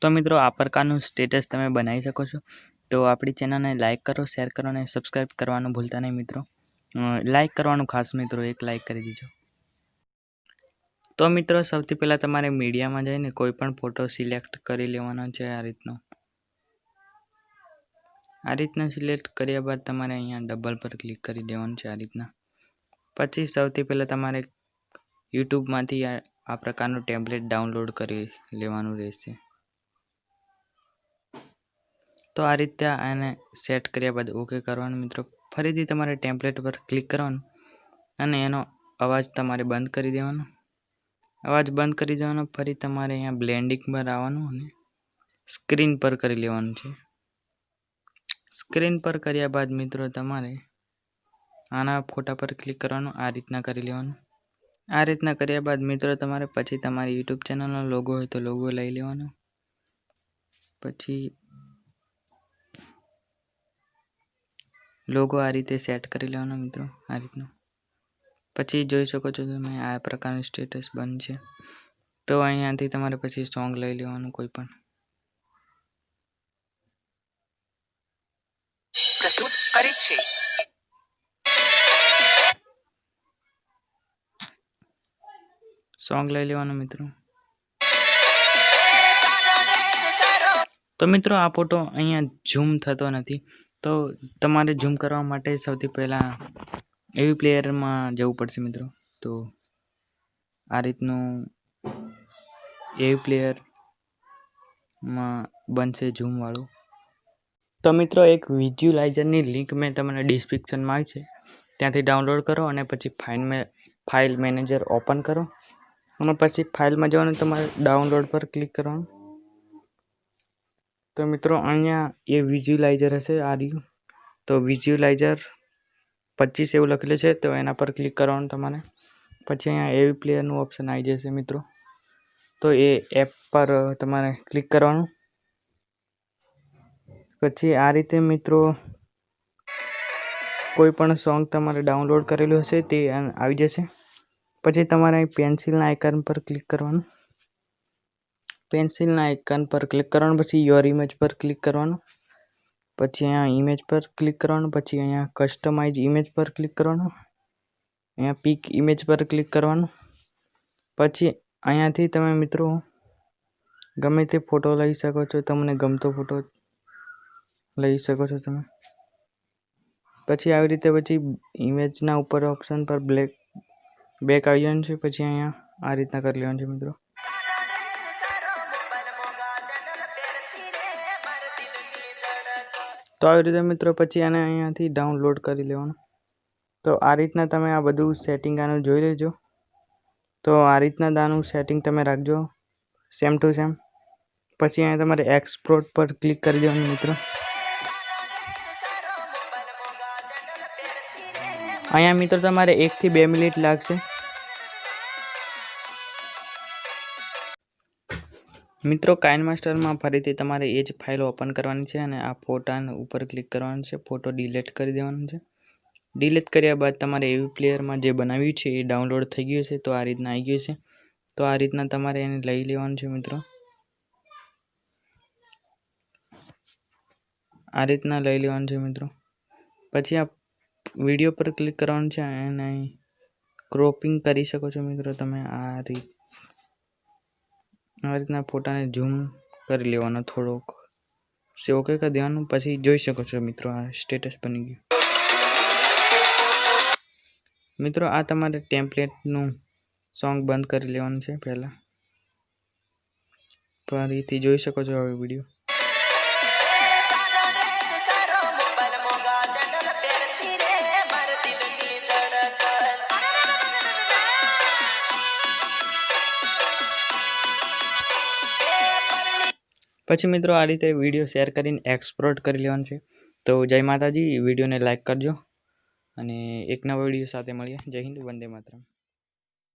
तो मित्रों आ प्रकारનું स्टेटस તમે બનાવી શકો છો। तो આપણી ચેનલને લાઈક કરો, શેર કરો અને સબસ્ક્રાઇબ કરવાનું ભૂલતા નહીં મિત્રો। લાઈક કરવાનું ખાસ મિત્રો, એક લાઈક કરી દીજો। તો મિત્રો સૌથી પહેલા તમારે મીડિયામાં જઈને કોઈ પણ ફોટો સિલેક્ટ કરી લેવાનો છે। આ રીતના સિલેક્ટ કર્યા બાદ તમારે અહીંયા ડબલ પર ક્લિક કરી દેવાનું છે। આ રીતના પછી સૌથી પહેલા તમારે YouTube માંથી આ પ્રકારનું ટેમ્પલેટ ડાઉનલોડ કરી લેવાનું રહેશે। तो आ रीते आने सेट कर्या बाद ओके करवानुं मित्रों। फरीथी तमारे टेम्पलेट पर क्लिक करवानुं अने एनो अवाज तमारे बंद करी देवानो। अवाज बंद करी देवानो। फरी तमारे अहींया ब्लेंडिंग पर आववानुं अने स्क्रीन पर करी लेवानुं छे। स्क्रीन पर कर्या बाद मित्रों तमारे आना फोटा पर क्लिक करवानुं। आ रीतना करी लेवानुं। आ रीतना कर्या बाद मित्रों तमारे पछी तमारी यूट्यूब चेनलनो लोगो होय तो लोगो लई लेवानो। पछी लोगो आ रीते सेट करी लेवानो मित्रों। आ रीतना पछी जोई शको छो तमे आ प्रकारनुं स्टेटस बनशे। तो अहींयाथी तमारे पछी सॉन्ग लई लेवानुं कोई पण। प्रस्तुत करी छे। सॉन्ग लई लेवानुं मित्रों। तो मित्रों आ फोटो अहींया झूम थतो नथी। तो तमारे झूम करवा माटे सौथी पहला एवी प्लेयर में जवुं पड़शे मित्रों। तो आ रीतनुं एवी प्लेयर में बनशे झूम वाळुं। तो मित्रों एक विज्युलाइजर नी लिंक मैं तमने डिस्क्रिप्शन में आपी छे, त्यांथी डाउनलॉड करो अने पछी फाइल मैनेजर ओपन करो अने पछी फाइल में जवानुं तमारे डाउनलॉड पर क्लिक करवानुं। तो मित्रों अहींया ये विज्युलाइजर हशे आ रह्युं। तो विज्युलाइजर 25 एवुं लखेलुं छे। तो एना पर क्लिक करवानुं तमारे। पछी अहींया एवी प्लेयरनुं ऑप्शन आई जशे मित्रों। तो ए एप पर तमारे क्लिक करवानुं। पछी आ रीते मित्रों कोई पण सॉन्ग तमारे डाउनलॉड करेलुं हशे ते आई जशे। पछी तमारे पेन्सिलना आइकन पर क्लिक करवानुं। पेन्सिलना आइकन पर क्लिक करवानुं। पछी योर इमेज पर क्लिक करवानुं। पछी अहींया इमेज पर क्लिक करवानुं। पछी अहींया कस्टमाइज इमेज पर क्लिक करवानुं। अहींया पिक इमेज पर क्लिक करवानुं। पछी अहींयाथी तमे मित्रों गमे ते फोटो लई शको छो। तमने गमतो फोटो लई शको छो तमे। पछी આવી રીતે પછી ઇમેજના ઉપર ઓપ્શન પર બેક આવી જવાનું છે। પછી અહીંયા આ રીતના કરી લેવાનું છે મિત્રો। तो आ रीते मित्रों पछी आने अहींयाथी डाउनलॉड करी लेवानुं। तो आ रीतना तमे आ बधुं सेटिंग आनुं जोई लेजो। तो आ रीतना दानुं सेटिंग तमे राखजो सेम टू सेम। पछी अहींया तमारे एक्सपोर्ट पर क्लिक करी देवानुं मित्रों। अहींया मित्रों तमारे 1 થી 2 मिनिट लागशे। मित्रों काइनमास्टर में फरीथी तमारे एज फाइल ओपन करवानी छे अने आ फोटा ऊपर क्लिक करवानुं छे। फोटो डिलीट कर देवानुं छे। डिलीट कर्या बाद तमारे एवी प्लेयर में जे बनाव्युं छे ए डाउनलॉड थई गयुं छे। तो आ रीतना आई गयुं छे। तो आ रीतना तमारे एने लई लेवानुं छे मित्रों। आ रीतना लई लेवानुं छे मित्रों। पछी आ विडियो पर क्लिक करवानुं छे अने क्रॉपिंग करी शको छो मित्रों तमे। आ रीतना फोटा ने झूम कर लेवानो थोड़ोक से ओके कर देवानुं। पछी जोई शको छो मित्रों आ स्टेटस बनी गयुं। मित्रों आ तमारे टेम्पलेटनुं सॉन्ग बंद करी लेवानुं छे पहला। फरीथी जोई शको छो हवे विडियो। पछी मित्रों आ रीते विडियो शेर करीने एक्सपोर्ट करी लेवानुं छे। तो जय माताजी। विडियो ने लाइक करजो अने एक नवा विडियो साथे मळीए। जय हिंद, वंदे मातरम।